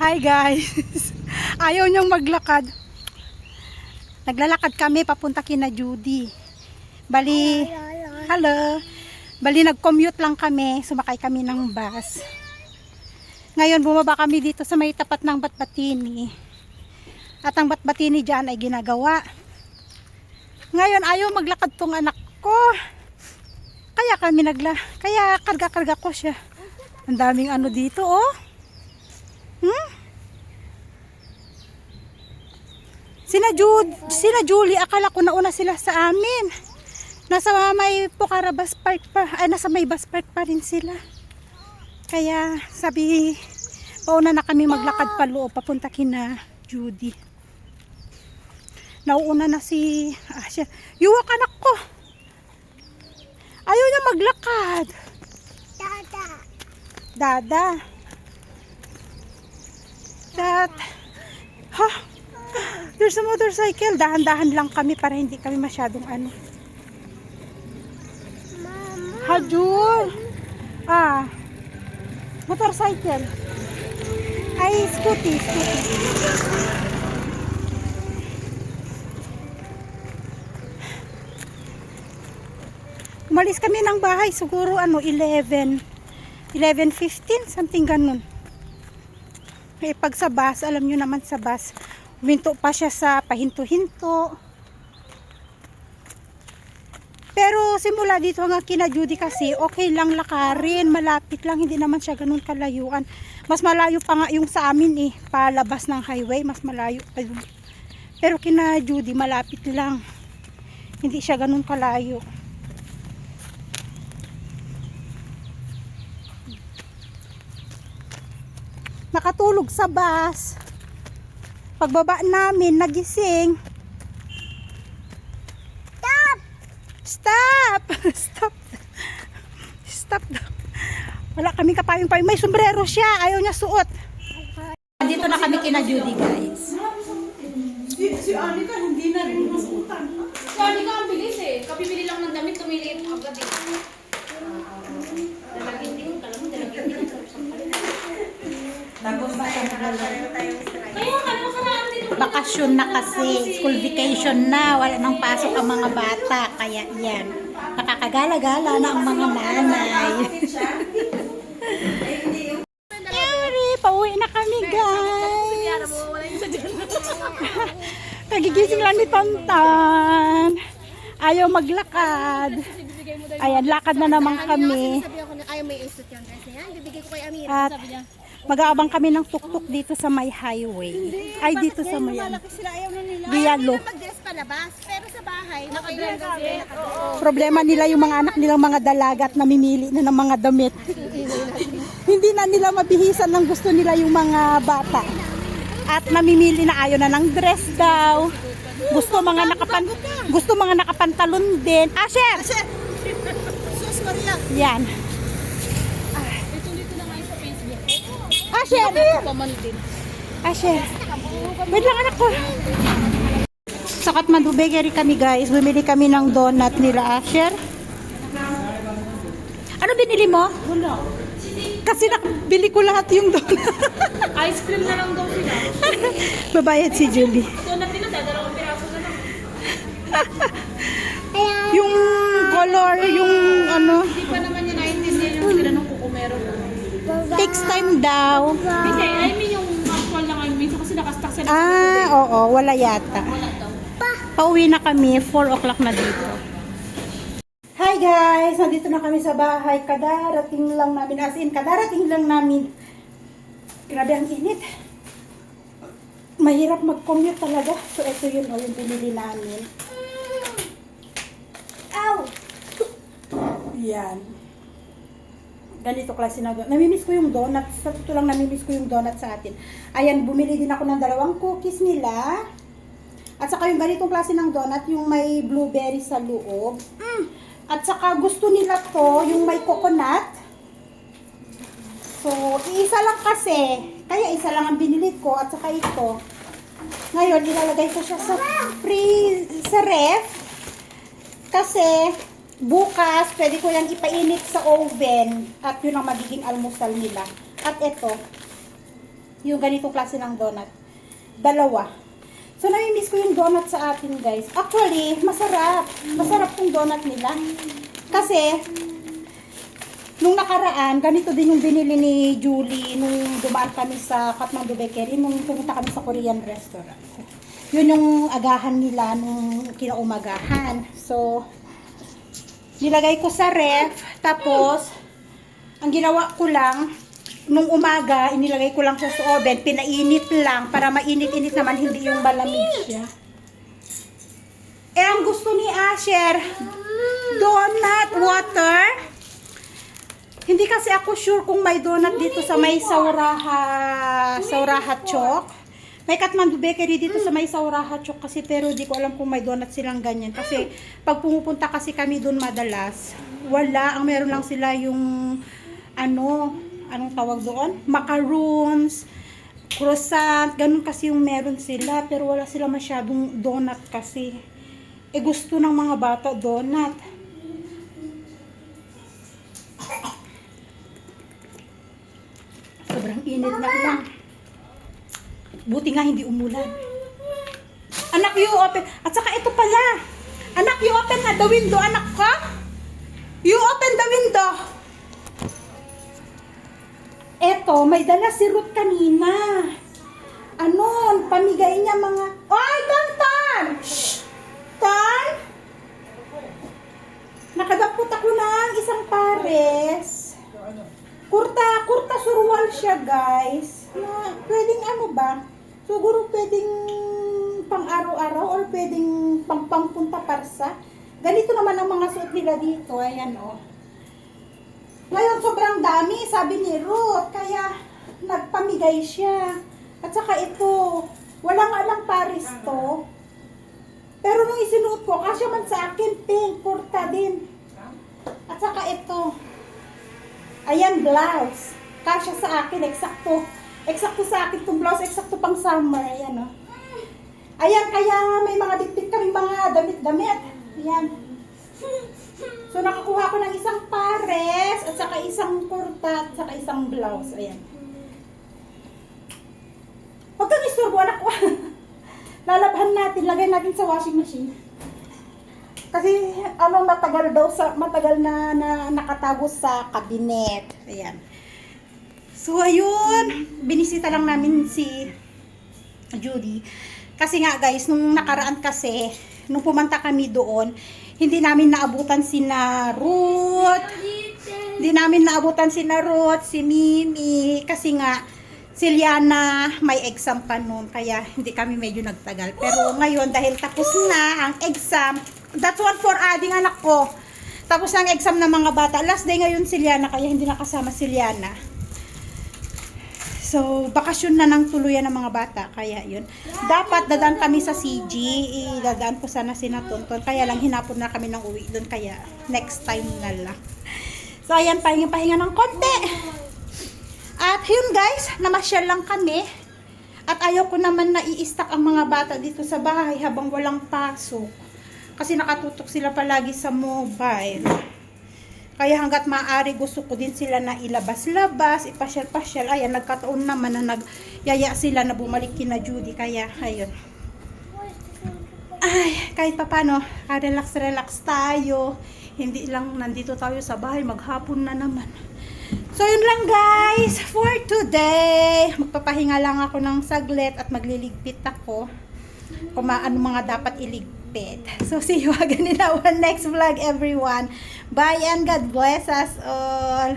Hi guys. Ayaw niyang maglakad. Naglalakad kami papunta kina Judy. Bali, hello. Bali nag-commute lang kami, sumakay kami ng bus. Ngayon bumaba kami dito sa may tapat ng Batbatini. At ang Batbatini diyan ay ginagawa. Ngayon ayaw maglakad tong anak ko. Kaya karga-karga ko siya. Ang daming ano dito, oh. Sina Julie, akala ko nauna sila sa amin. Nasa may Pokhara bus park pa, nasa may bus park pa rin sila. Kaya sabi, pauna na kami maglakad pa loob, papunta kina Judy. Nauuna na si Asher. Yuwak anak ko. Ayaw niya maglakad. Dada. Ha? There's a motorcycle. Dahan-dahan lang kami para hindi kami masyadong ano. Hajul. Motorcycle. Ay, scooty. Umalis kami ng bahay siguro 11:15, something ganun. Eh, pag sa bus, alam nyo naman sa bus, huminto pa siya sa pahinto-hinto. Pero simula dito hanggang kina Judy kasi, okay lang lakarin, malapit lang, hindi naman siya ganun kalayuan. Mas malayo pa nga yung sa amin palabas ng highway, mas malayo pa yun. Pero kina Judy, malapit lang. Hindi siya ganun kalayo. Nakatulog sa bus. Pagbaba namin, nagising. Stop. Wala kaming kapayong-payong. May sombrero siya. Ayaw niya suot. Dito na kami kina Judy, guys. Si Anika, hindi na rin masuotan. Si Anika, ang bilis Kapibili lang ng damit, tumiliit agad Bakasyon na kasi, school vacation na, wala nang pasok ang mga bata, kaya yan, nakakagala-gala na ang mga nanay. Yari, pauwi na kami guys. Nagigising lang ni Tonton, ayaw maglakad. Ayan, lakad na naman kami. At mag-aabang kami ng tuktok dito sa may highway. Ay, dito sa may Dialo. Pero sa bahay, Problema nila yung mga anak nilang mga dalaga at namimili na ng mga damit. Hindi na nila mabihisan ng gusto nila yung mga bata. At namimili na ayaw na ng dress daw. Gusto mga nakapantalon din. Asher! Sus Maria. Yan. Dito na ngayon sa Facebook. Asher! Asher! Wait lang anak ko. Sa Kathmandu Bakery kami guys. Bumili kami ng donut nila Asher. Ano binili mo? Wala. Kasi nakabili ko lahat yung donut. Ice cream na lang daw sila. Babayad si Julie. Donut nila, dalawang piraso na lang. Yung color, yung ano. Hindi pa naman niya naintindihan yung sila ng kukumero. Takes time daw. Kasi, I mean yung actual lang ngayon. Minsan kasi nakastak sila. Oo, wala yata. Wala daw. Pauwi na kami, 4 o'clock na dito. Hi guys! Nandito na kami sa bahay. Kadarating lang namin. Grabe ang init. Mahirap mag-commute talaga. So ito yun, yung pinili namin. Ow! Yan. Ganito klase na donut. Namimiss ko yung donut. Sa totoo lang namimiss ko yung donut sa atin. Ayan, bumili din ako ng 2 cookies nila. At saka yung ganitong klase ng donut, yung may blueberry sa loob. At saka gusto nila to, yung may coconut. So, iisa lang kasi. Kaya isa lang ang binili ko. At saka ito. Ngayon, ilalagay ko siya sa ref. Kasi, bukas, pwede ko yan ipainit sa oven. At yun ang magiging almusal nila. At ito. Yung ganitong klase ng donut. Dalawa. So, nami-miss ko yung donut sa atin, guys. Actually, masarap. Masarap yung donut nila. Kasi, nung nakaraan, ganito din yung binili ni Julie nung dumaan kami sa Kathmandu Bakery, nung pumunta kami sa Korean restaurant. Yun yung agahan nila nung kinaumagahan. So, nilagay ko sa ref, tapos, ang ginawa ko lang, nung umaga, inilagay ko lang sa oven, pinainit lang, para mainit-init naman, hindi yung malamig siya. Eh, ang gusto ni Asher, donut water. Hindi kasi ako sure kung may donut dito sa may Sauraha Chok. May Kathmandu Bakery dito sa may Sauraha Chok kasi, pero di ko alam kung may donut silang ganyan. Kasi pag pumupunta kasi kami doon madalas, wala. Ang meron lang sila yung anong tawag doon? Macaroons, croissant, ganun kasi yung meron sila. Pero wala sila masyadong donut kasi. Eh, gusto ng mga bata donut. Sobrang init na lang. Buti nga hindi umulan. Anak, you open. At saka ito pala. Anak, you open na the window, anak ko. You open the window. Eto, may dala si Ruth kanina. Pamigay niya mga... Oy, Tan! Shh! Tan! Nakadapot ako ng isang pares. Kurta surwal siya, guys. Na, pwedeng ba? Siguro pwedeng pang araw-araw or pwedeng pangpunta parsa. Ganito naman ang mga suot nila dito. Ayan, oh. Ngayon, sobrang dami, sabi ni Ruth. Kaya, nagpamigay siya. At saka ito, walang alang pares to. Pero nung isinuot ko, kasya man sa akin, pink, kurta din. At saka ito. Ayan, blouse. Kasya sa akin, eksakto. Eksakto sa akin itong blouse, eksakto pang summer. Ayan, oh. Ayan, kaya may mga bitbit kami mga damit-damit. Ayan. So, nakakuha ko ng isang pares, at saka isang kurta, at saka isang blouse. Ayan. Huwag kang isturbo, anak ko. Lalabhan natin, lagay natin sa washing machine. Kasi, matagal na nakatago sa cabinet. Ayan. So, ayun. Binisita lang namin si Judy. Kasi nga, guys, nung nakaraan kasi, nung pumunta kami doon, hindi namin naabutan sina Ruth. Hindi namin naabutan sina Ruth, si Mimi. Kasi nga, si Liana may exam pa noon. Kaya hindi kami medyo nagtagal. Pero ngayon, dahil tapos na ang exam, that's one for adding anak ko. Tapos na ang exam ng mga bata. Last day ngayon si Liana, kaya hindi nakasama si Liana. So, bakasyon na ng tuluyan ng mga bata. Kaya yun. Dapat dadaan kami sa CG. Dadaan ko sana si Tonton. Kaya lang hinapon na kami ng uwi doon. Kaya next time na lang. So, ayan, pahinga ng konti. At yun guys, namasyal lang kami. At ayaw ko naman na i-stack ang mga bata dito sa bahay habang walang pasok. Kasi nakatutok sila palagi sa mobile. Kaya hanggat maaari gusto ko din sila na ilabas-labas, ipasyal-pasyal. Ayan, nagkataon naman na nagyaya sila na bumalik kina Judy. Kaya, ayun. Ay, kahit pa paano, relax-relax tayo. Hindi lang nandito tayo sa bahay, maghapon na naman. So, yun lang guys, for today. Magpapahinga lang ako ng saglit at magliligpit ako. Kung ano mga dapat iligpit. So, see you again in our next vlog, everyone. Bye and God bless us all.